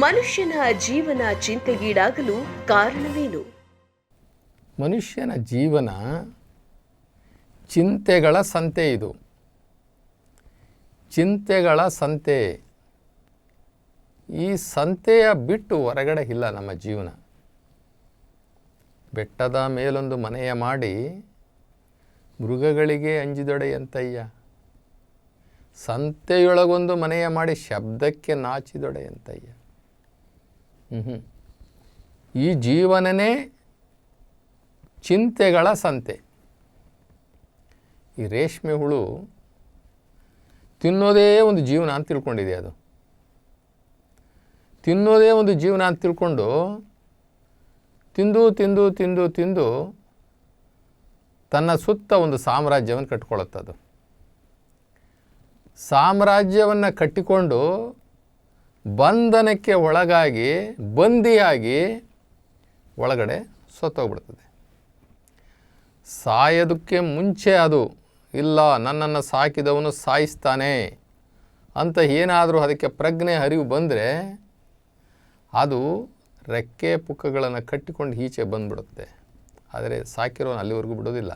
ಮನುಷ್ಯನ ಜೀವನ ಚಿಂತೆಗೀಡಾಗಲು ಕಾರಣವೇನು? ಮನುಷ್ಯನ ಜೀವನ ಚಿಂತೆಗಳ ಸಂತೆ. ಇದು ಚಿಂತೆಗಳ ಸಂತೆ. ಈ ಸಂತೆಯ ಬಿಟ್ಟು ಹೊರಗಡೆ ಇಲ್ಲ ನಮ್ಮ ಜೀವನ. ಬೆಟ್ಟದ ಮೇಲೊಂದು ಮನೆಯ ಮಾಡಿ ಮೃಗಗಳಿಗೆ ಅಂಜಿದೊಡೆಯಂತಯ್ಯ. ಸಂತೆಯೊಳಗೊಂದು ಮನೆಯ ಮಾಡಿ ಶಬ್ದಕ್ಕೆ ನಾಚಿದೊಡೆಯಂತಯ್ಯ. ಈ ಜೀವನನೇ ಚಿಂತೆಗಳ ಸಂತೆ. ಈ ರೇಷ್ಮೆ ಹುಳು ತಿನ್ನೋದೇ ಒಂದು ಜೀವನ ಅಂತ ತಿಳ್ಕೊಂಡಿದೆ. ಅದು ತಿನ್ನೋದೇ ಒಂದು ಜೀವನ ಅಂತ ತಿಳ್ಕೊಂಡು ತಿಂದು ತಿಂದು ತಿಂದು ತಿಂದು ತನ್ನ ಸುತ್ತ ಒಂದು ಸಾಮ್ರಾಜ್ಯವನ್ನು ಕಟ್ಟಿಕೊಳ್ಳುತ್ತದು. ಸಾಮ್ರಾಜ್ಯವನ್ನು ಕಟ್ಟಿಕೊಂಡು ಬಂಧನಕ್ಕೆ ಒಳಗಾಗಿ ಬಂದಿಯಾಗಿ ಒಳಗಡೆ ಸತ್ತೋಗ್ಬಿಡ್ತದೆ. ಸಾಯೋದಕ್ಕೆ ಮುಂಚೆ ಅದು ಇಲ್ಲ, ನನ್ನನ್ನು ಸಾಕಿದವನು ಸಾಯಿಸ್ತಾನೆ ಅಂತ ಏನಾದರೂ ಅದಕ್ಕೆ ಪ್ರಜ್ಞೆ ಅರಿವು ಬಂದರೆ ಅದು ರೆಕ್ಕೆ ಪುಕ್ಕಗಳನ್ನು ಕಟ್ಟಿಕೊಂಡು ಈಚೆ ಬಂದುಬಿಡುತ್ತೆ. ಆದರೆ ಸಾಕಿರೋನು ಅಲ್ಲಿವರೆಗೂ ಬಿಡೋದಿಲ್ಲ,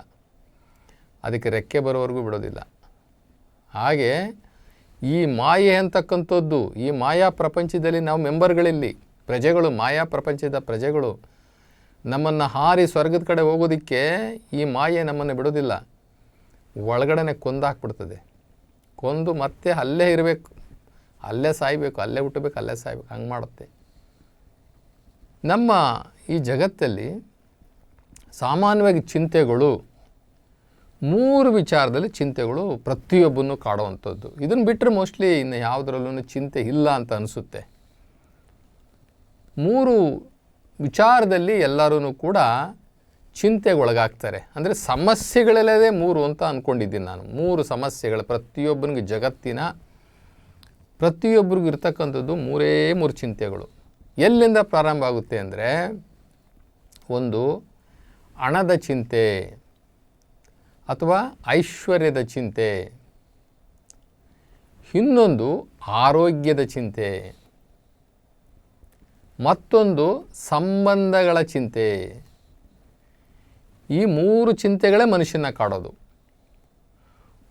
ಅದಕ್ಕೆ ರೆಕ್ಕೆ ಬರೋವರೆಗೂ ಬಿಡೋದಿಲ್ಲ. ಹಾಗೆ ಈ ಮಾಯೆ ಅಂತಕ್ಕಂಥದ್ದು, ಈ ಮಾಯಾ ಪ್ರಪಂಚದಲ್ಲಿ ನಾವು ಮೆಂಬರ್ಗಳಲ್ಲಿ ಪ್ರಜೆಗಳು, ಮಾಯಾ ಪ್ರಪಂಚದ ಪ್ರಜೆಗಳು. ನಮ್ಮನ್ನು ಹಾರಿ ಸ್ವರ್ಗದ ಕಡೆ ಹೋಗೋದಕ್ಕೆ ಈ ಮಾಯೆ ನಮ್ಮನ್ನು ಬಿಡೋದಿಲ್ಲ. ಒಳಗಡೆ ಕೊಂದಾಕ್ಬಿಡ್ತದೆ. ಕೊಂದು ಮತ್ತೆ ಅಲ್ಲೇ ಇರಬೇಕು, ಅಲ್ಲೇ ಸಾಯಬೇಕು, ಅಲ್ಲೇ ಹುಟ್ಟಬೇಕು, ಅಲ್ಲೇ ಸಾಯ್ಬೇಕು, ಹಂಗೆ ಮಾಡುತ್ತೆ. ನಮ್ಮ ಈ ಜಗತ್ತಲ್ಲಿ ಸಾಮಾನ್ಯವಾಗಿ ಚಿಂತೆಗಳು 3 ವಿಚಾರದಲ್ಲಿ ಚಿಂತೆಗಳು ಪ್ರತಿಯೊಬ್ಬನೂ ಕಾಡುವಂಥದ್ದು. ಇದನ್ನು ಬಿಟ್ಟರೆ ಮೋಸ್ಟ್ಲಿ ಇನ್ನು ಯಾವುದರಲ್ಲೂ ಚಿಂತೆ ಇಲ್ಲ ಅಂತ ಅನಿಸುತ್ತೆ. 3 ವಿಚಾರದಲ್ಲಿ ಎಲ್ಲರೂ ಕೂಡ ಚಿಂತೆಗೊಳಗಾಗ್ತಾರೆ. ಅಂದರೆ ಸಮಸ್ಯೆಗಳಲ್ಲದೇ 3 ಅಂತ ಅಂದ್ಕೊಂಡಿದ್ದೀನಿ ನಾನು. 3 ಸಮಸ್ಯೆಗಳು ಪ್ರತಿಯೊಬ್ಬನಿಗೆ, ಜಗತ್ತಿನ ಪ್ರತಿಯೊಬ್ಬರಿಗೂ ಇರ್ತಕ್ಕಂಥದ್ದು 3 ಚಿಂತೆಗಳು. ಎಲ್ಲಿಂದ ಪ್ರಾರಂಭ ಆಗುತ್ತೆ ಅಂದರೆ, ಒಂದು ಹಣದ ಚಿಂತೆ ಅಥವಾ ಐಶ್ವರ್ಯದ ಚಿಂತೆ, ಇನ್ನೊಂದು ಆರೋಗ್ಯದ ಚಿಂತೆ, ಮತ್ತೊಂದು ಸಂಬಂಧಗಳ ಚಿಂತೆ. ಈ 3 ಚಿಂತೆಗಳೇ ಮನುಷ್ಯನ ಕಾಡೋದು.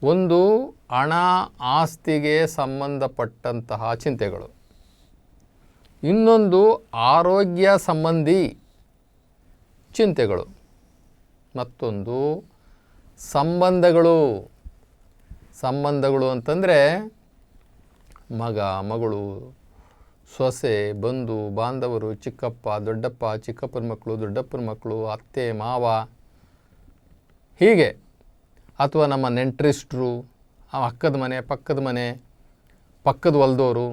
ಒಂದು ಹಣ ಆಸ್ತಿಗೆ ಸಂಬಂಧಪಟ್ಟಂತಹ ಚಿಂತೆಗಳು, ಇನ್ನೊಂದು ಆರೋಗ್ಯ ಸಂಬಂಧಿ ಚಿಂತೆಗಳು, ಮತ್ತೊಂದು ಸಂಬಂಧಗಳು ಅಂತಂದರೆ ಮಗ, ಮಗಳು, ಸೊಸೆ, ಬಂಧು ಬಾಂಧವರು, ಚಿಕ್ಕಪ್ಪ, ದೊಡ್ಡಪ್ಪ, ಚಿಕ್ಕಪ್ಪನ ಮಕ್ಕಳು, ದೊಡ್ಡಪ್ಪನ ಮಕ್ಕಳು, ಅತ್ತೆ, ಮಾವ, ಹೀಗೆ. ಅಥವಾ ನಮ್ಮ ನೆಂಟರಿಷ್ಟರು, ಅಕ್ಕದ ಮನೆ, ಪಕ್ಕದ ಮನೆ, ಪಕ್ಕದ ಹೊಲದವರು,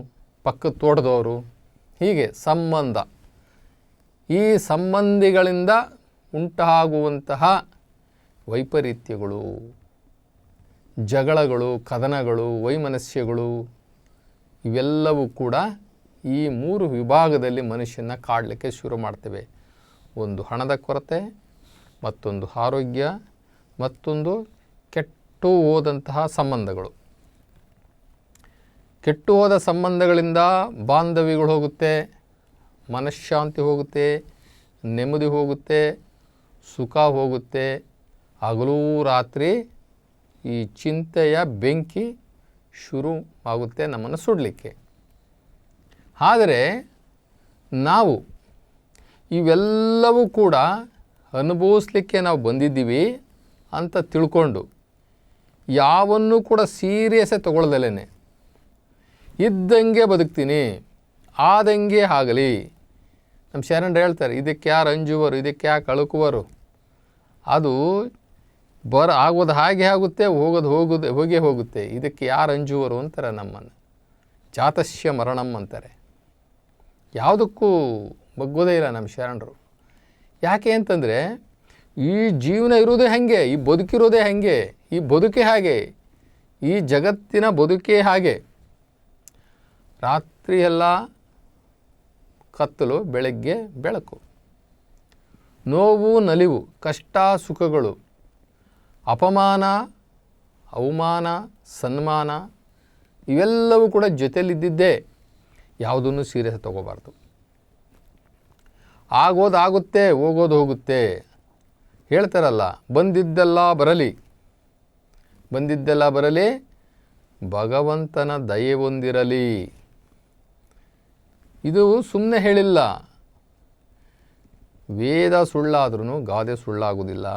ಪಕ್ಕದ ತೋಟದವರು, ಹೀಗೆ ಸಂಬಂಧ. ಈ ಸಂಬಂಧಿಗಳಿಂದ ಉಂಟಾಗುವಂತಹ ವೈಪರೀತ್ಯಗಳು, ಜಗಳಗಳು, ಕದನಗಳು, ವೈಮನಸ್ಯಗಳು, ಇವೆಲ್ಲವೂ ಕೂಡ ಈ 3 ವಿಭಾಗದಲ್ಲಿ ಮನುಷ್ಯನ ಕಾಡಲಿಕ್ಕೆ ಶುರು ಮಾಡ್ತವೆ. ಒಂದು ಹಣದ ಕೊರತೆ, ಮತ್ತೊಂದು ಆರೋಗ್ಯ, ಮತ್ತೊಂದು ಕೆಟ್ಟು ಹೋದಂತಹ ಸಂಬಂಧಗಳು. ಕೆಟ್ಟು ಹೋದ ಸಂಬಂಧಗಳಿಂದ ಬಾಂಧವ್ಯಗಳು ಹೋಗುತ್ತೆ, ಮನಃಶಾಂತಿ ಹೋಗುತ್ತೆ, ನೆಮ್ಮದಿ ಹೋಗುತ್ತೆ, ಸುಖ ಹೋಗುತ್ತೆ. ಹಗಲೂ ರಾತ್ರಿ ಈ ಚಿಂತೆಯ ಬೆಂಕಿ ಶುರು ಆಗುತ್ತೆ ನಮ್ಮನ್ನು ಸುಡಲಿಕ್ಕೆ. ಆದರೆ ನಾವು ಇವೆಲ್ಲವೂ ಕೂಡ ಅನುಭವಿಸ್ಲಿಕ್ಕೆ ನಾವು ಬಂದಿದ್ದೀವಿ ಅಂತ ತಿಳ್ಕೊಂಡು ಯಾವನ್ನೂ ಕೂಡ ಸೀರಿಯಸ್ಸೇ ತಗೊಳ್ದಲೇ ಇದ್ದಂಗೆ ಬದುಕ್ತೀನಿ, ಆದಂಗೆ ಆಗಲಿ. ನಮ್ಮ ಶರಣರು ಹೇಳ್ತಾರೆ, ಇದಕ್ಕೆ ಯಾರು ಅಂಜುವರು, ಇದಕ್ಕೆ ಯಾಕೆ ಅಳುಕುವರು, ಅದು ಆಗೋದು ಹಾಗೆ ಆಗುತ್ತೆ, ಹೋಗೇ ಹೋಗುತ್ತೆ, ಇದಕ್ಕೆ ಯಾರು ಅಂಜುವರು ಅಂತಾರೆ ನಮ್ಮನ್ನು. ಜಾತಸ್ಯ ಮರಣಂ ಅಂತಾರೆ. ಯಾವುದಕ್ಕೂ ಬಗ್ಗೋದೇ ಇಲ್ಲ ನಮ್ಮ ಶರಣರು. ಯಾಕೆ ಅಂತಂದರೆ ಈ ಜೀವನ ಇರೋದೇ ಹಾಗೆ, ಈ ಬದುಕಿರೋದೇ ಹಾಗೆ, ಈ ಬದುಕೇ ಹಾಗೆ, ಈ ಜಗತ್ತಿನ ಬದುಕೇ ಹಾಗೆ. ರಾತ್ರಿ ಎಲ್ಲ ಕತ್ತಲು, ಬೆಳಗ್ಗೆ ಬೆಳಕು, ನೋವು ನಲಿವು, ಕಷ್ಟ ಸುಖಗಳು, ಅಪಮಾನ ಅವಮಾನ ಸನ್ಮಾನ, ಇವೆಲ್ಲವೂ ಕೂಡ ಜೊತೆಯಲ್ಲಿದ್ದಿದ್ದೇ. ಯಾವುದನ್ನು ಸೀರಿಯಸ್ ತಗೋಬಾರ್ದು. ಆಗೋದಾಗುತ್ತೆ, ಹೋಗೋದು ಹೋಗುತ್ತೆ. ಹೇಳ್ತಾರಲ್ಲ, ಬಂದಿದ್ದೆಲ್ಲ ಬರಲಿ, ಬಂದಿದ್ದೆಲ್ಲ ಬರಲಿ, ಭಗವಂತನ ದಯೆ ಹೊಂದಿರಲಿ. ಇದು ಸುಮ್ಮನೆ ಹೇಳಿಲ್ಲ. ವೇದ ಸುಳ್ಳಾದ್ರೂ ಗಾದೆ ಸುಳ್ಳಾಗೋದಿಲ್ಲ.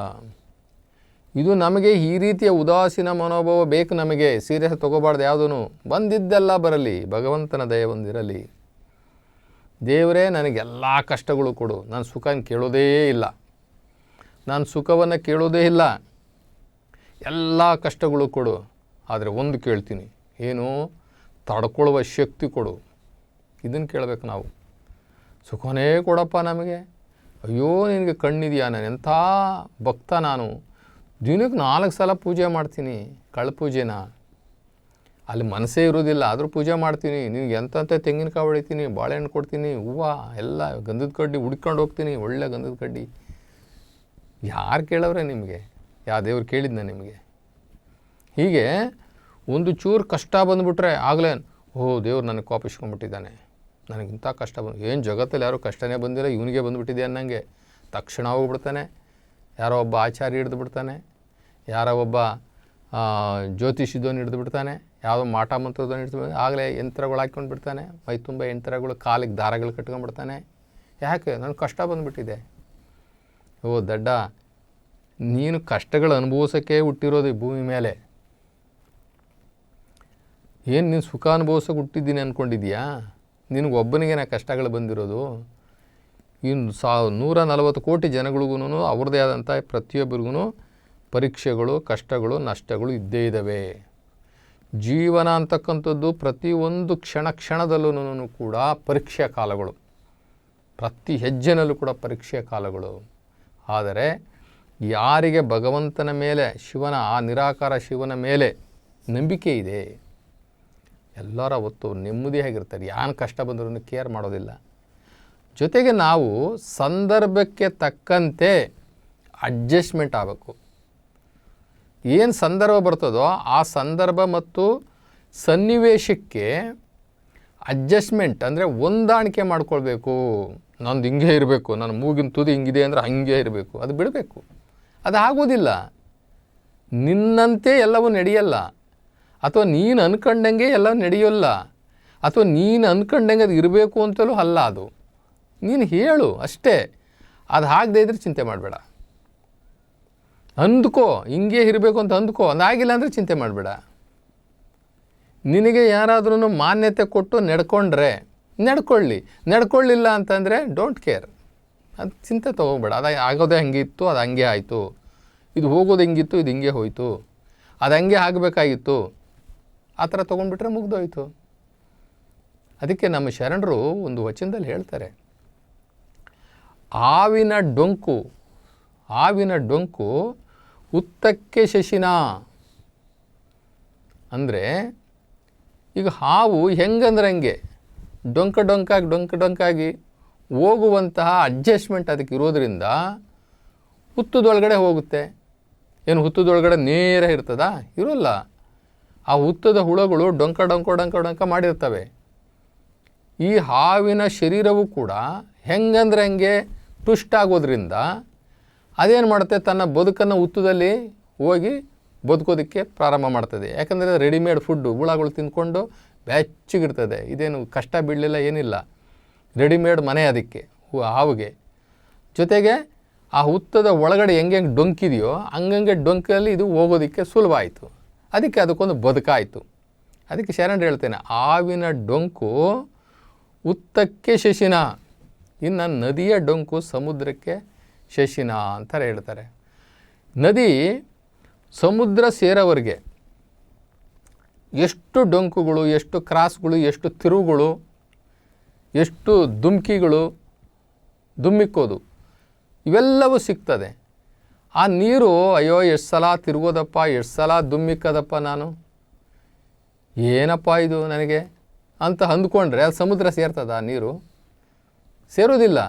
ಇದು ನಮಗೆ ಈ ರೀತಿಯ ಉದಾಸೀನ ಮನೋಭಾವ ಬೇಕು. ನಮಗೆ ಸೀರಿಯಸ್ ತಗೋಬಾರ್ದು. ಯಾವುದೂ ಬಂದಿದ್ದೆಲ್ಲ ಬರಲಿ, ಭಗವಂತನ ದಯೆ ಹೊಂದಿರಲಿ. ದೇವರೇ ನನಗೆಲ್ಲ ಕಷ್ಟಗಳು ಕೊಡು, ನಾನು ಸುಖನ ಕೇಳೋದೇ ಇಲ್ಲ, ನಾನು ಸುಖವನ್ನು ಕೇಳೋದೇ ಇಲ್ಲ, ಎಲ್ಲ ಕಷ್ಟಗಳು ಕೊಡು. ಆದರೆ ಒಂದು ಕೇಳ್ತೀನಿ, ಏನು? ತಡ್ಕೊಳ್ಳುವ ಶಕ್ತಿ ಕೊಡು. ಇದನ್ನು ಕೇಳಬೇಕು ನಾವು. ಸುಖನೇ ಕೊಡಪ್ಪ ನಮಗೆ. ಅಯ್ಯೋ ನಿನಗೆ ಕಣ್ಣಿದೆಯಾ? ನಾನು ಎಂಥ ಭಕ್ತ, ನಾನು ದಿನಕ್ಕೆ 4 ಸಲ ಪೂಜೆ ಮಾಡ್ತೀನಿ, ಕಳ್ಳ ಪೂಜೆನ. ಅಲ್ಲಿ ಮನಸ್ಸೇ ಇರೋದಿಲ್ಲ, ಆದರೂ ಪೂಜೆ ಮಾಡ್ತೀನಿ. ನಿನಗೆ ಎಂಥ ತೆಂಗಿನಕಾಯಿ ಹೊಡಿತೀನಿ, ಬಾಳೆಹಣ್ಣು ಕೊಡ್ತೀನಿ, ಹೂವು ಎಲ್ಲ ಗಂಧದ ಕಡ್ಡಿ ಹುಡ್ಕೊಂಡು ಹೋಗ್ತೀನಿ, ಒಳ್ಳೆ ಗಂಧದ ಕಡ್ಡಿ. ಯಾರು ಕೇಳವ್ರೆ ನಿಮಗೆ? ಯಾವ ದೇವ್ರು ಕೇಳಿದ್ನ ನಿಮಗೆ? ಹೀಗೆ ಒಂದು ಚೂರು ಕಷ್ಟ ಬಂದುಬಿಟ್ರೆ ಆಗಲೇ, ದೇವ್ರು ನನಗೆ ಕೋಪಿಸ್ಕೊಂಡ್ಬಿಟ್ಟಿದ್ದಾನೆ, ನನಗಿಂಥ ಕಷ್ಟ ಬಂದು, ಏನು ಜಗತ್ತಲ್ಲಿ ಯಾರೂ ಕಷ್ಟನೇ ಬಂದಿಲ್ಲ, ಇವನಿಗೆ ಬಂದುಬಿಟ್ಟಿದೆ ಅನ್ನಂಗೆ ತಕ್ಷಣ ಹೋಗ್ಬಿಡ್ತಾನೆ. ಯಾರೋ ಒಬ್ಬ ಆಚಾರ್ಯ ಹಿಡಿದು ಬಿಡ್ತಾನೆ, ಯಾರೋ ಒಬ್ಬ ಜ್ಯೋತಿಷಿದವನು ಹಿಡಿದು ಬಿಡ್ತಾನೆ, ಯಾವುದೋ ಮಾಟ ಮಂತ್ರದವನು ಹಿಡಿದು ಬಿಡ್ತಾನೆ. ಆಗಲೇ ಯಂತ್ರಗಳು ಹಾಕ್ಕೊಂಡು ಬಿಡ್ತಾನೆ, ಮೈ ತುಂಬ ಯಂತ್ರಗಳು, ಕಾಲಿಗೆ ದಾರಗಳು ಕಟ್ಕೊಂಡ್ಬಿಡ್ತಾನೆ. ಯಾಕೆ? ನನಗೆ ಕಷ್ಟ ಬಂದುಬಿಟ್ಟಿದೆ. ದಡ್ಡ, ನೀನು ಕಷ್ಟಗಳು ಅನುಭವಿಸೋಕ್ಕೆ ಹುಟ್ಟಿರೋದು ಈ ಭೂಮಿ ಮೇಲೆ. ಏನು ನೀನು ಸುಖ ಅನುಭವಿಸೋಕೆ ಹುಟ್ಟಿದ್ದೀನಿ ಅಂದ್ಕೊಂಡಿದ್ದೀಯಾ? ನಿನಗೊಬ್ಬನಿಗೆ ನಾ ಕಷ್ಟಗಳು ಬಂದಿರೋದು? ಇನ್ನು 140 ಕೋಟಿ ಜನಗಳಿಗೂ ಅವ್ರದ್ದೇ ಆದಂಥ ಪ್ರತಿಯೊಬ್ಬರಿಗೂ ಪರೀಕ್ಷೆಗಳು, ಕಷ್ಟಗಳು, ನಷ್ಟಗಳು ಇದ್ದೇ ಇದ್ದಾವೆ. ಜೀವನ ಅಂತಕ್ಕಂಥದ್ದು ಪ್ರತಿಯೊಂದು ಕ್ಷಣದಲ್ಲೂ ಕೂಡ ಪರೀಕ್ಷೆಯ ಕಾಲಗಳು, ಪ್ರತಿ ಹೆಜ್ಜೆನಲ್ಲೂ ಕೂಡ ಪರೀಕ್ಷೆಯ ಕಾಲಗಳು. ಆದರೆ ಯಾರಿಗೆ ಭಗವಂತನ ಮೇಲೆ, ಶಿವನ, ಆ ನಿರಾಕಾರ ಶಿವನ ಮೇಲೆ ನಂಬಿಕೆ ಇದೆ, ಎಲ್ಲರ ಅವತ್ತು ನೆಮ್ಮದಿಯಾಗಿರ್ತಾರೆ. ಯಾರು ಕಷ್ಟ ಬಂದರೂ ಕೇರ್ ಮಾಡೋದಿಲ್ಲ. ಜೊತೆಗೆ ನಾವು ಸಂದರ್ಭಕ್ಕೆ ತಕ್ಕಂತೆ ಅಡ್ಜಸ್ಟ್ಮೆಂಟ್ ಆಗಬೇಕು. ಏನು ಸಂದರ್ಭ ಬರ್ತದೋ ಆ ಸಂದರ್ಭ ಮತ್ತು ಸನ್ನಿವೇಶಕ್ಕೆ ಅಡ್ಜಸ್ಟ್ಮೆಂಟ್ ಅಂದರೆ ಹೊಂದಾಣಿಕೆ ಮಾಡ್ಕೊಳ್ಬೇಕು. ನಂದು ಹಿಂಗೆ ಇರಬೇಕು, ನನ್ನ ಮೂಗಿನ ತುದಿ ಹಿಂಗಿದೆ ಅಂದರೆ ಹಂಗೆ ಇರಬೇಕು, ಅದು ಬಿಡಬೇಕು. ಅದು ಆಗೋದಿಲ್ಲ. ನಿನ್ನಂತೆ ಎಲ್ಲವೂ ನಡೆಯಲ್ಲ, ಅಥವಾ ನೀನು ಅಂದ್ಕೊಂಡಂಗೆ ಎಲ್ಲ ನಡೆಯೋಲ್ಲ, ಅಥವಾ ನೀನು ಅಂದ್ಕೊಂಡಂಗೆ ಅದು ಇರಬೇಕು ಅಂತಲೂ ಅಲ್ಲ. ಅದು ನೀನು ಹೇಳು ಅಷ್ಟೇ. ಅದು ಆಗದೇ ಇದ್ದರೆ ಚಿಂತೆ ಮಾಡಬೇಡ. ಅಂದ್ಕೋ, ಹಿಂಗೆ ಇರಬೇಕು ಅಂತ ಅಂದ್ಕೋ. ಅದಾಗಿಲ್ಲ ಅಂದರೆ ಚಿಂತೆ ಮಾಡಬೇಡ. ನಿನಗೆ ಯಾರಾದ್ರೂ ಮಾನ್ಯತೆ ಕೊಟ್ಟು ನಡ್ಕೊಂಡ್ರೆ ನಡ್ಕೊಳ್ಳಿಲ್ಲ ಅಂತಂದರೆ ಡೋಂಟ್ ಕೇರ್. ಅದು ಚಿಂತೆ ತೊಗೋಬೇಡ. ಅದು ಆಗೋದೇ ಹಂಗೆ ಇತ್ತು, ಅದು ಹಂಗೆ ಆಯಿತು. ಇದು ಹೋಗೋದು ಹೆಂಗಿತ್ತು, ಇದು ಹಿಂಗೆ ಹೋಯಿತು. ಅದು ಹಂಗೆ ಆಗಬೇಕಾಗಿತ್ತು, ಆ ಥರ ತೊಗೊಂಡ್ಬಿಟ್ರೆ ಮುಗ್ದೋಯ್ತು. ಅದಕ್ಕೆ ನಮ್ಮ ಶರಣರು ಒಂದು ವಚನದಲ್ಲಿ ಹೇಳ್ತಾರೆ, ಹಾವಿನ ಡೊಂಕು ಉತ್ತಕ್ಕೆ ಶಶಿನ. ಅಂದರೆ ಈಗ ಹಾವು ಹೆಂಗಂದ್ರೆ ಹಂಗೆ ಡೊಂಕಾಗಿ ಹೋಗುವಂತಹ ಅಡ್ಜಸ್ಟ್ಮೆಂಟ್ ಅದಕ್ಕೆ ಇರೋದ್ರಿಂದ ಹುತ್ತದೊಳಗಡೆ ಹೋಗುತ್ತೆ. ಏನು ಹುತ್ತದೊಳಗಡೆ ನೇರ ಇರ್ತದಾ? ಇರೋಲ್ಲ. ಆ ಹುತ್ತದ ಹುಳಗಳು ಡೊಂಕ ಮಾಡಿರ್ತವೆ. ಈ ಹಾವಿನ ಶರೀರವೂ ಕೂಡ ಹೆಂಗಂದ್ರೆ ಹಂಗೆ ಟ್ವಿಸ್ಟ್ ಆಗೋದ್ರಿಂದ ಅದೇನು ಮಾಡುತ್ತೆ, ತನ್ನ ಬದುಕನ್ನು ಹುತ್ತದಲ್ಲಿ ಹೋಗಿ ಬದುಕೋದಕ್ಕೆ ಪ್ರಾರಂಭ ಮಾಡ್ತದೆ. ಯಾಕಂದರೆ ರೆಡಿಮೇಡ್ ಫುಡ್ಡು ಹುಳಗಳು ತಿಂದ್ಕೊಂಡು ಬೆಚ್ಚಗಿರ್ತದೆ. ಇದೇನು ಕಷ್ಟ ಬೀಳಲಿಲ್ಲ, ಏನಿಲ್ಲ. ರೆಡಿಮೇಡ್ ಮನೆ ಅದಕ್ಕೆ, ಹಾವಿಗೆ. ಜೊತೆಗೆ ಆ ಹುತ್ತದ ಒಳಗಡೆ ಹೆಂಗೆ ಡೊಂಕಿದೆಯೋ ಹಂಗಂಗೆ ಡೊಂಕಲ್ಲಿ ಇದು ಹೋಗೋದಕ್ಕೆ ಸುಲಭ ಆಯಿತು. ಅದಕ್ಕೆ ಅದಕ್ಕೊಂದು ಬದುಕಾಯಿತು. ಅದಕ್ಕೆ ಶರಣರು ಹೇಳ್ತೇನೆ, ಹಾವಿನ ಡೊಂಕು ಉತ್ತಕ್ಕೆ ಶಶಿನ, ಇನ್ನು ನದಿಯ ಡೊಂಕು ಸಮುದ್ರಕ್ಕೆ ಶಶಿನ ಅಂತಾರೆ ಹೇಳ್ತಾರೆ. ನದಿ ಸಮುದ್ರ ಸೇರೋವರೆಗೆ ಎಷ್ಟು ಡೊಂಕುಗಳು, ಎಷ್ಟು ಕ್ರಾಸ್ಗಳು, ಎಷ್ಟು ತಿರುವುಗಳು, ಎಷ್ಟು ದುಮ್ಮಿಕ್ಕೋದು ಇವೆಲ್ಲವೂ ಸಿಗ್ತದೆ. ಆ ನೀರು ಅಯ್ಯೋ ಎಷ್ಟು ಸಲ ತಿರುಗೋದಪ್ಪ, ಎಷ್ಟು ಸಲ ದುಮ್ಮಿಕ್ಕದಪ್ಪ, ನಾನು ಏನಪ್ಪ ಇದು ನನಗೆ ಅಂತ ಅಂದ್ಕೊಂಡ್ರೆ ಅದು ಸಮುದ್ರ ಸೇರ್ತದ? ನೀರು ಸೇರೋದಿಲ್ಲ.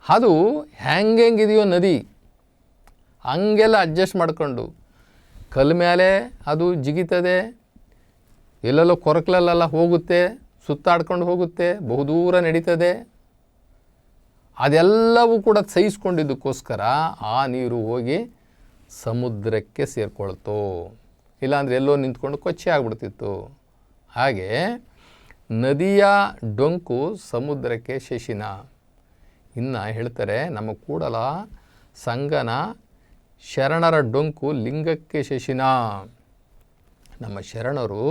ಅದು ಹೆಂಗಿದೆಯೋ ನದಿ ಹಂಗೆಲ್ಲ ಅಡ್ಜಸ್ಟ್ ಮಾಡಿಕೊಂಡು ಕಲ್ ಮೇಲೆ ಅದು ಜಿಗಿತದೆ, ಎಲ್ಲೆಲ್ಲೋ ಕೊರಕಲೆಲ್ಲ ಹೋಗುತ್ತೆ, ಸುತ್ತಾಡ್ಕೊಂಡು ಹೋಗುತ್ತೆ, ಬಹುದೂರ ನಡೀತದೆ. ಅದೆಲ್ಲವೂ ಕೂಡ ಸಹಿಸ್ಕೊಂಡಿದ್ದಕ್ಕೋಸ್ಕರ ಆ ನೀರು ಹೋಗಿ ಸಮುದ್ರಕ್ಕೆ ಸೇರಿಕೊಳ್ತು. ಇಲ್ಲಾಂದರೆ ಎಲ್ಲೋ ನಿಂತ್ಕೊಂಡು ಕೊಚ್ಚೆ ಆಗ್ಬಿಡ್ತಿತ್ತು. ಹಾಗೆ ನದಿಯ ಡೊಂಕು ಸಮುದ್ರಕ್ಕೆ ಶಶಿನ. ಇನ್ನು ಹೇಳ್ತಾರೆ, ನಮ್ಮ ಕೂಡಲ ಸಂಗನ ಶರಣರ ಡೊಂಕು ಲಿಂಗಕ್ಕೆ ಶಶಿನ. ನಮ್ಮ ಶರಣರು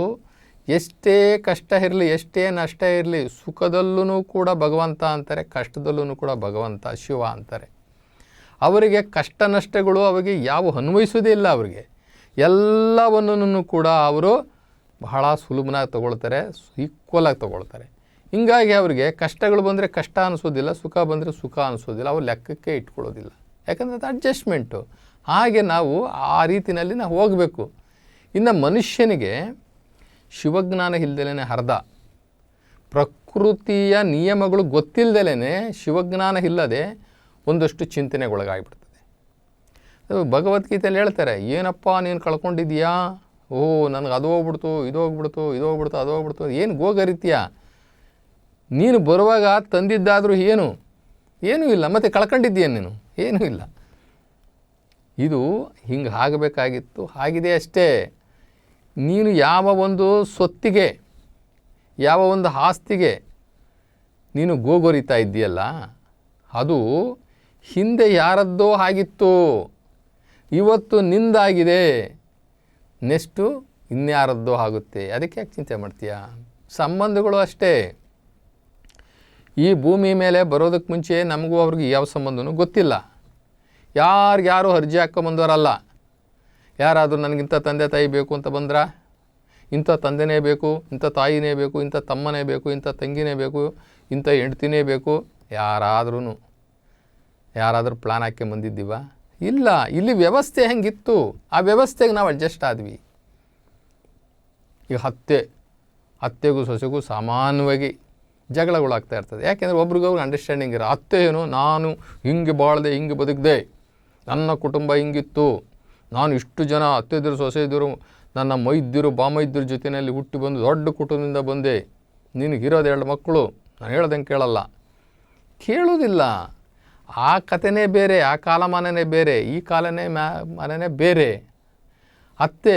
ಎಷ್ಟೇ ಕಷ್ಟ ಇರಲಿ, ಎಷ್ಟೇ ನಷ್ಟ ಇರಲಿ, ಸುಖದಲ್ಲೂ ಕೂಡ ಭಗವಂತ ಅಂತಾರೆ, ಕಷ್ಟದಲ್ಲೂ ಕೂಡ ಭಗವಂತ ಶಿವ ಅಂತಾರೆ. ಅವರಿಗೆ ಕಷ್ಟ ನಷ್ಟಗಳು ಅವರಿಗೆ ಯಾವ ಅನ್ವಯಿಸೋದೇ ಇಲ್ಲ. ಅವರಿಗೆ ಎಲ್ಲವನ್ನೂ ಕೂಡ ಅವರು ಬಹಳ ಸುಲಭನಾಗಿ ತಗೊಳ್ತಾರೆ, ಈಕ್ವಲಾಗಿ ತಗೊಳ್ತಾರೆ. ಹೀಗಾಗಿ ಅವರಿಗೆ ಕಷ್ಟಗಳು ಬಂದರೆ ಕಷ್ಟ ಅನಿಸೋದಿಲ್ಲ, ಸುಖ ಬಂದರೆ ಸುಖ ಅನಿಸೋದಿಲ್ಲ, ಅವ್ರು ಲೆಕ್ಕಕ್ಕೆ ಇಟ್ಕೊಳ್ಳೋದಿಲ್ಲ. ಯಾಕಂದರೆ ಅದು ಅಡ್ಜಸ್ಟ್ಮೆಂಟು. ಹಾಗೆ ನಾವು ಆ ರೀತಿಯಲ್ಲಿ ನಾವು ಹೋಗಬೇಕು. ಇನ್ನು ಮನುಷ್ಯನಿಗೆ ಶಿವಜ್ಞಾನ ಇಲ್ದಲೇ ಅರ್ಧ. ಪ್ರಕೃತಿಯ ನಿಯಮಗಳು ಗೊತ್ತಿಲ್ಲದಲೇ ಶಿವಜ್ಞಾನ ಇಲ್ಲದೆ ಒಂದಷ್ಟು ಚಿಂತನೆಗೊಳಗಾಗಿಬಿಡ್ತದೆ. ಭಗವದ್ಗೀತೆಯಲ್ಲಿ ಹೇಳ್ತಾರೆ, ಏನಪ್ಪ ನೀನು ಕಳ್ಕೊಂಡಿದ್ದೀಯಾ, ನನಗೆ ಅದು ಹೋಗ್ಬಿಡ್ತು, ಇದು ಹೋಗ್ಬಿಡ್ತು, ಇದು ಹೋಗ್ಬಿಡ್ತು, ಅದು ಹೋಗ್ಬಿಡ್ತು, ಏನು ಗೋಗರಿತೀಯ? ನೀನು ಬರುವಾಗ ತಂದಿದ್ದಾದರೂ ಏನೂ ಇಲ್ಲ, ಮತ್ತು ಕಳ್ಕೊಂಡಿದ್ದೀಯ ನೀನು, ಏನೂ ಇಲ್ಲ. ಇದು ಹಿಂಗೆ ಆಗಬೇಕಾಗಿತ್ತು, ಆಗಿದೆ ಅಷ್ಟೇ. ನೀನು ಯಾವ ಒಂದು ಸೊತ್ತಿಗೆ, ಯಾವ ಒಂದು ಆಸ್ತಿಗೆ ನೀನು ಗೋಗೊರಿತಾ ಇದ್ದೀಯಲ್ಲ, ಅದು ಹಿಂದೆ ಯಾರದ್ದೋ ಆಗಿತ್ತು, ಇವತ್ತು ನಿಂದಾಗಿದೆ, ನೆಕ್ಸ್ಟು ಇನ್ಯಾರದ್ದೋ ಆಗುತ್ತೆ. ಅದಕ್ಕೆ ಯಾಕೆ ಚಿಂತೆ ಮಾಡ್ತೀಯ? ಸಂಬಂಧಗಳು ಅಷ್ಟೇ. ಈ ಭೂಮಿ ಮೇಲೆ ಬರೋದಕ್ಕೆ ಮುಂಚೆ ನಮಗೂ ಅವ್ರಿಗೆ ಯಾವ ಸಂಬಂಧನೂ ಗೊತ್ತಿಲ್ಲ. ಯಾರು ಅರ್ಜಿ ಹಾಕ್ಕೊಂಬಂದವರಲ್ಲ. ಯಾರಾದರೂ ನನಗಿಂಥ ತಂದೆ ತಾಯಿ ಬೇಕು ಅಂತ ಬಂದ್ರ, ಇಂಥ ತಂದೆನೇ ಬೇಕು, ಇಂಥ ತಾಯಿನೇ ಬೇಕು, ಇಂಥ ತಮ್ಮನೇ ಬೇಕು, ಇಂಥ ತಂಗಿನೇ ಬೇಕು, ಇಂಥ ಹೆಂಡ್ತಿನೇ ಬೇಕು, ಯಾರಾದರೂ ಪ್ಲ್ಯಾನ್ ಹಾಕಿ ಬಂದಿದ್ದೀವ? ಇಲ್ಲ. ಇಲ್ಲಿ ವ್ಯವಸ್ಥೆ ಹೆಂಗಿತ್ತು, ಆ ವ್ಯವಸ್ಥೆಗೆ ನಾವು ಅಡ್ಜಸ್ಟ್ ಆದ್ವಿ. ಈಗ ಅತ್ತೆಗೂ ಸೊಸೆಗೂ ಸಾಮಾನ್ಯವಾಗಿ ಜಗಳಗಳಾಗ್ತಾ ಇರ್ತದೆ. ಯಾಕೆಂದರೆ ಒಬ್ರಿಗೊಬ್ರಿಗೆ ಅಂಡರ್ಸ್ಟ್ಯಾಂಡಿಂಗ್ ಇರೋ. ಅತ್ತೆ ನಾನು ಹಿಂಗೆ ಬಾಳ್ದೆ, ಹಿಂಗೆ ಬದುಕಿದೆ, ನನ್ನ ಕುಟುಂಬ ಹಿಂಗಿತ್ತು, ನಾನು ಇಷ್ಟು ಜನ ಅತ್ತೆದಿರು ಸೊಸೆದಿರು ನನ್ನ ಮೈದ್ಯರು ಬಾಮೈದ್ಯರ ಜೊತೆಯಲ್ಲಿ ಹುಟ್ಟಿ ಬಂದು ದೊಡ್ಡ ಕುಟುಂಬದಿಂದ ಬಂದೆ, ನಿನಗಿರೋದು 2 ಮಕ್ಕಳು, ನಾನು ಹೇಳ್ದಂಗೆ ಕೇಳೋದಿಲ್ಲ. ಆ ಕಥೆನೇ ಬೇರೆ, ಆ ಕಾಲಮಾನನೇ ಬೇರೆ, ಈ ಮಾನನೇ ಬೇರೆ. ಅತ್ತೆ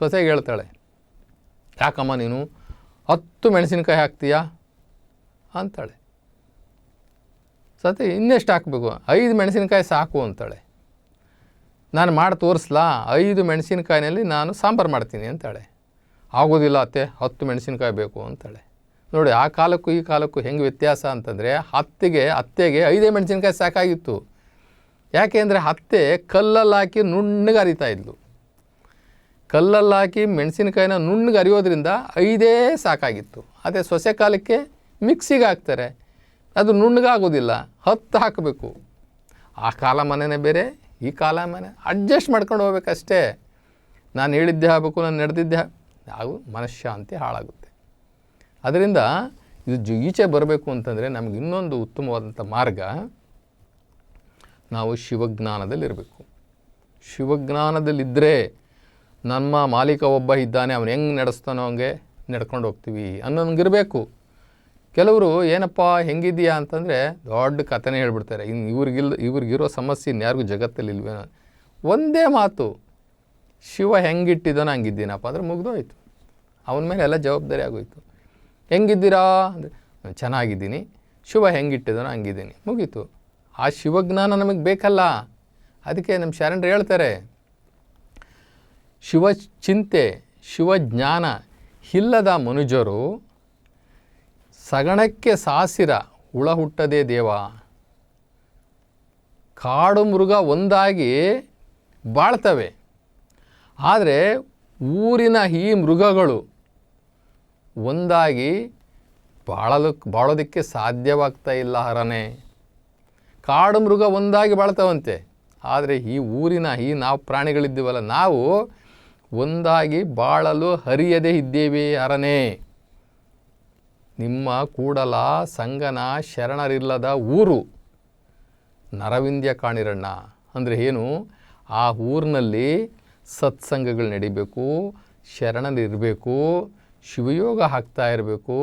ಸೊಸೆಗೆ ಹೇಳ್ತಾಳೆ, ಯಾಕಮ್ಮ ನೀನು 10 ಮೆಣಸಿನ್ಕಾಯಿ ಹಾಕ್ತೀಯಾ ಅಂತಾಳೆ. ಸೊಸೆ ಇನ್ನೆಷ್ಟು ಹಾಕಬೇಕು? 5 ಮೆಣಸಿನ್ಕಾಯಿ ಸಾಕು ಅಂತಾಳೆ. ನಾನು ಮಾಡಿ ತೋರಿಸ್ಲಾ? 5 ಮೆಣಸಿನ್ಕಾಯಿನಲ್ಲಿ ನಾನು ಸಾಂಬಾರು ಮಾಡ್ತೀನಿ ಅಂತಾಳೆ. ಆಗೋದಿಲ್ಲ ಅತ್ತೆ, 10 ಮೆಣಸಿನ್ಕಾಯಿ ಬೇಕು ಅಂತಾಳೆ. ನೋಡಿ, ಆ ಕಾಲಕ್ಕೂ ಈ ಕಾಲಕ್ಕೂ ಹೆಂಗೆ ವ್ಯತ್ಯಾಸ ಅಂತಂದರೆ, ಅತ್ತೆಗೆ 5 ಮೆಣಸಿನ್ಕಾಯಿ ಸಾಕಾಗಿತ್ತು. ಯಾಕೆ ಅಂದರೆ ಅತ್ತೆ ಕಲ್ಲಲ್ಲಿ ಹಾಕಿ ನುಣ್ಣಗೆ ಅರಿತಾ ಇದ್ಲು. ಕಲ್ಲಲ್ಲಿ ಹಾಕಿ ಮೆಣಸಿನ್ಕಾಯಿನ ನುಣ್ಣಗೆ ಅರಿಯೋದ್ರಿಂದ 5 ಸಾಕಾಗಿತ್ತು. ಅದೇ ಸೊಸೆ ಕಾಲಕ್ಕೆ ಮಿಕ್ಸಿಗೆ ಹಾಕ್ತಾರೆ, ಅದು ನುಣ್ಣಗಾಗೋದಿಲ್ಲ, 10 ಹಾಕಬೇಕು. ಆ ಕಾಲ ಮನೆಯೇ ಬೇರೆ, ಈ ಕಾಲ ಮನೆ. ಅಡ್ಜಸ್ಟ್ ಮಾಡ್ಕೊಂಡು ಹೋಗ್ಬೇಕಷ್ಟೇ. ನಾನು ಹೇಳಿದ್ದೆ ಆಗಬೇಕು, ನಾನು ನಡೆದಿದ್ದೆ ಹಾಗೂ ಮನಃಶಾಂತಿ ಹಾಳಾಗುತ್ತೆ. ಅದರಿಂದ ಇದು ಈಚೆ ಬರಬೇಕು ಅಂತಂದರೆ ನಮಗೆ ಇನ್ನೊಂದು ಉತ್ತಮವಾದಂಥ ಮಾರ್ಗ, ನಾವು ಶಿವಜ್ಞಾನದಲ್ಲಿರಬೇಕು. ಶಿವಜ್ಞಾನದಲ್ಲಿದ್ದರೆ ನಮ್ಮ ಮಾಲೀಕ ಒಬ್ಬ ಇದ್ದಾನೆ, ಅವನು ಹೆಂಗೆ ನಡೆಸ್ತಾನೋ ಹಂಗೆ ನಡ್ಕೊಂಡು ಹೋಗ್ತೀವಿ ಅನ್ನೋಂಗಿರಬೇಕು. ಕೆಲವರು ಏನಪ್ಪ ಹೆಂಗಿದೆಯಾ ಅಂತಂದರೆ ದೊಡ್ಡ ಕಥೆನೇ ಹೇಳ್ಬಿಡ್ತಾರೆ. ಇವ್ರಿಗಿರೋ ಸಮಸ್ಯೆ ಇನ್ಯಾರಿಗೂ ಜಗತ್ತಲ್ಲಿ ಇಲ್ವೇನೋ. ಒಂದೇ ಮಾತು, ಶಿವ ಹೆಂಗಿಟ್ಟಿದ್ದಾನೋ ಹಂಗಿದ್ದೀನಪ್ಪ ಅಂದರೆ ಮುಗ್ದೋಯ್ತು. ಅವನ ಮೇಲೆ ಎಲ್ಲ ಜವಾಬ್ದಾರಿ ಆಗೋಯ್ತು. ಹೆಂಗಿದ್ದೀರಾ ಅಂದರೆ ನಾನು ಚೆನ್ನಾಗಿದ್ದೀನಿ, ಶಿವ ಹೆಂಗಿಟ್ಟಿದ್ದಾನೋ ಹಂಗಿದ್ದೀನಿ, ಮುಗೀತು. ಆ ಶಿವಜ್ಞಾನ ನಮಗೆ ಬೇಕಲ್ಲ. ಅದಕ್ಕೆ ನಮ್ಮ ಶರಣರು ಹೇಳ್ತಾರೆ, ಶಿವಚಿಂತೆ ಶಿವಜ್ಞಾನ ಇಲ್ಲದ ಮನುಜರು ಸಗಣಕ್ಕೆ ಸಾಸಿರ ಹುಳ ಹುಟ್ಟದೆ ದೇವ. ಕಾಡು ಮೃಗ ಒಂದಾಗಿ ಬಾಳ್ತವೆ, ಆದರೆ ಊರಿನ ಈ ಮೃಗಗಳು ಒಂದಾಗಿ ಬಾಳೋದಕ್ಕೆ ಸಾಧ್ಯವಾಗ್ತಾ ಇಲ್ಲ ಹರನೇ. ಕಾಡು ಮೃಗ ಒಂದಾಗಿ ಬಾಳ್ತಾವಂತೆ, ಆದರೆ ಈ ಊರಿನ ನಾವು ಪ್ರಾಣಿಗಳಿದ್ದೀವಲ್ಲ, ನಾವು ಒಂದಾಗಿ ಬಾಳಲು ಹರಿಯದೇ ಇದ್ದೇವೆ ಹರನೇ. ನಿಮ್ಮ ಕೂಡಲ ಸಂಗನ ಶರಣರಿಲ್ಲದ ಊರು ನರವಿಂದ್ಯ ಕಾಣಿರಣ್ಣ. ಅಂದರೆ ಏನು? ಆ ಊರಿನಲ್ಲಿ ಸತ್ಸಂಗಗಳು ನಡಿಬೇಕು, ಶರಣರಿರಬೇಕು, ಶಿವಯೋಗ ಹಾಕ್ತಾ ಇರಬೇಕು,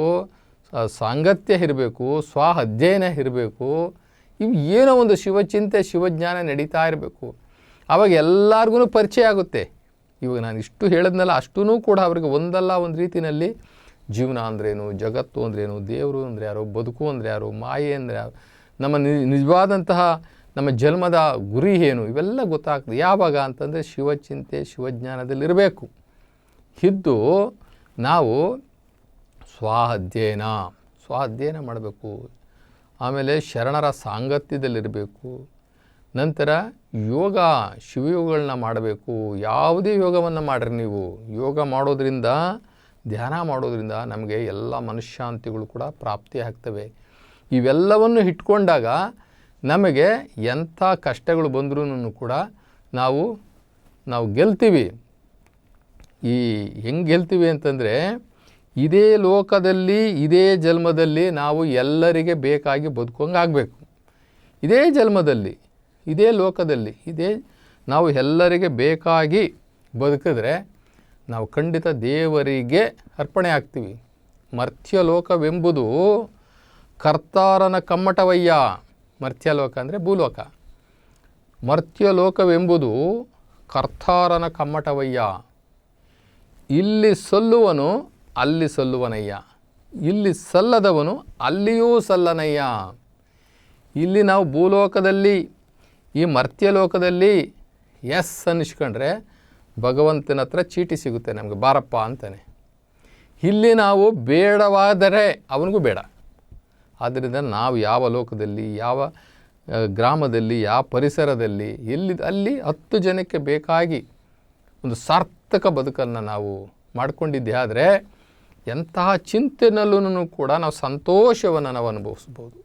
ಸಾಂಗತ್ಯ ಇರಬೇಕು, ಸ್ವ ಅಧ್ಯಯನ ಇರಬೇಕು. ಇವು ಏನೋ ಒಂದು ಶಿವಚಿಂತೆ ಶಿವಜ್ಞಾನ ನಡೀತಾ ಇರಬೇಕು. ಆವಾಗ ಎಲ್ಲರಿಗೂ ಪರಿಚಯ ಆಗುತ್ತೆ. ಇವಾಗ ನಾನು ಇಷ್ಟು ಹೇಳಿದ್ನಲ್ಲ ಅಷ್ಟೂ ಕೂಡ ಅವ್ರಿಗೆ ಒಂದಲ್ಲ ಒಂದು ರೀತಿಯಲ್ಲಿ ಜೀವನ ಅಂದ್ರೇನು, ಜಗತ್ತು ಅಂದ್ರೇನು, ದೇವರು ಅಂದರೆ ಯಾರು, ಬದುಕು ಅಂದರೆ ಯಾರು, ಮಾಯೆ ಅಂದರೆ ಯಾರು, ನಮ್ಮ ನಿಜವಾದಂತಹ ನಮ್ಮ ಜನ್ಮದ ಗುರಿ ಏನು, ಇವೆಲ್ಲ ಗೊತ್ತಾಗ್ತದೆ. ಯಾವಾಗ ಅಂತಂದರೆ ಶಿವಚಿಂತೆ ಶಿವಜ್ಞಾನದಲ್ಲಿರಬೇಕು. ಇದ್ದು ನಾವು ಸ್ವಾಧ್ಯಯನ ಮಾಡಬೇಕು. ಆಮೇಲೆ ಶರಣರ ಸಾಂಗತ್ಯದಲ್ಲಿರಬೇಕು. ನಂತರ ಯೋಗ, ಶಿವಯೋಗಗಳನ್ನ ಮಾಡಬೇಕು. ಯಾವುದೇ ಯೋಗವನ್ನು ಮಾಡಿರಿ ನೀವು, ಯೋಗ ಮಾಡೋದ್ರಿಂದ, ಧ್ಯಾನ ಮಾಡೋದ್ರಿಂದ ನಮಗೆ ಎಲ್ಲ ಮನಃಶಾಂತಿಗಳು ಕೂಡ ಪ್ರಾಪ್ತಿ ಆಗ್ತವೆ. ಇವೆಲ್ಲವನ್ನು ಇಟ್ಕೊಂಡಾಗ ನಮಗೆ ಎಂಥ ಕಷ್ಟಗಳು ಬಂದ್ರೂ ಕೂಡ ನಾವು ಗೆಲ್ತೀವಿ. ಹೆಂಗೆ ಗೆಲ್ತೀವಿ ಅಂತಂದರೆ, ಇದೇ ಲೋಕದಲ್ಲಿ ಇದೇ ಜನ್ಮದಲ್ಲಿ ನಾವು ಎಲ್ಲರಿಗೆ ಬೇಕಾಗಿ ಬದುಕೋಂಗಾಗಬೇಕು. ಇದೇ ಜನ್ಮದಲ್ಲಿ ಇದೇ ಲೋಕದಲ್ಲಿ ನಾವು ಎಲ್ಲರಿಗೆ ಬೇಕಾಗಿ ಬದುಕಿದ್ರೆ ನಾವು ಖಂಡಿತ ದೇವರಿಗೆ ಅರ್ಪಣೆ ಆಗ್ತೀವಿ. ಮರ್ತ್ಯಲೋಕವೆಂಬುದು ಕರ್ತಾರನ ಕಮ್ಮಟವಯ್ಯ. ಮರ್ತ್ಯಲೋಕ ಅಂದರೆ ಭೂಲೋಕ. ಮರ್ತ್ಯಲೋಕವೆಂಬುದು ಕರ್ತಾರನ ಕಮ್ಮಟವಯ್ಯ. ಇಲ್ಲಿ ಸಲ್ಲುವನು ಅಲ್ಲಿ ಸಲ್ಲುವನಯ್ಯ, ಇಲ್ಲಿ ಸಲ್ಲದವನು ಅಲ್ಲಿಯೂ ಸಲ್ಲನಯ್ಯ. ಇಲ್ಲಿ ನಾವು ಭೂಲೋಕದಲ್ಲಿ, ಈ ಮರ್ತ್ಯಲೋಕದಲ್ಲಿ ಎಸ್ ಅನ್ನಿಸ್ಕೊಂಡ್ರೆ ಭಗವಂತನ ಹತ್ರ ಚೀಟಿ ಸಿಗುತ್ತೆ ನಮಗೆ, ಬಾರಪ್ಪ ಅಂತಾನೆ. ಇಲ್ಲಿ ನಾವು ಬೇಡವಾದರೆ ಅವನಿಗೂ ಬೇಡ. ಆದ್ದರಿಂದ ನಾವು ಯಾವ ಲೋಕದಲ್ಲಿ, ಯಾವ ಗ್ರಾಮದಲ್ಲಿ, ಯಾವ ಪರಿಸರದಲ್ಲಿ ಅಲ್ಲಿ 10 ಜನಕ್ಕೆ ಬೇಕಾಗಿ ಒಂದು ಸಾರ್ಥಕ ಬದುಕನ್ನು ನಾವು ಮಾಡಿಕೊಂಡಿದ್ದೆ ಆದರೆ ಎಂತಹ ಚಿಂತೆನಲ್ಲೂ ಕೂಡ ನಾವು ಸಂತೋಷವನ್ನು ನಾವು ಅನುಭವಿಸ್ಬೋದು.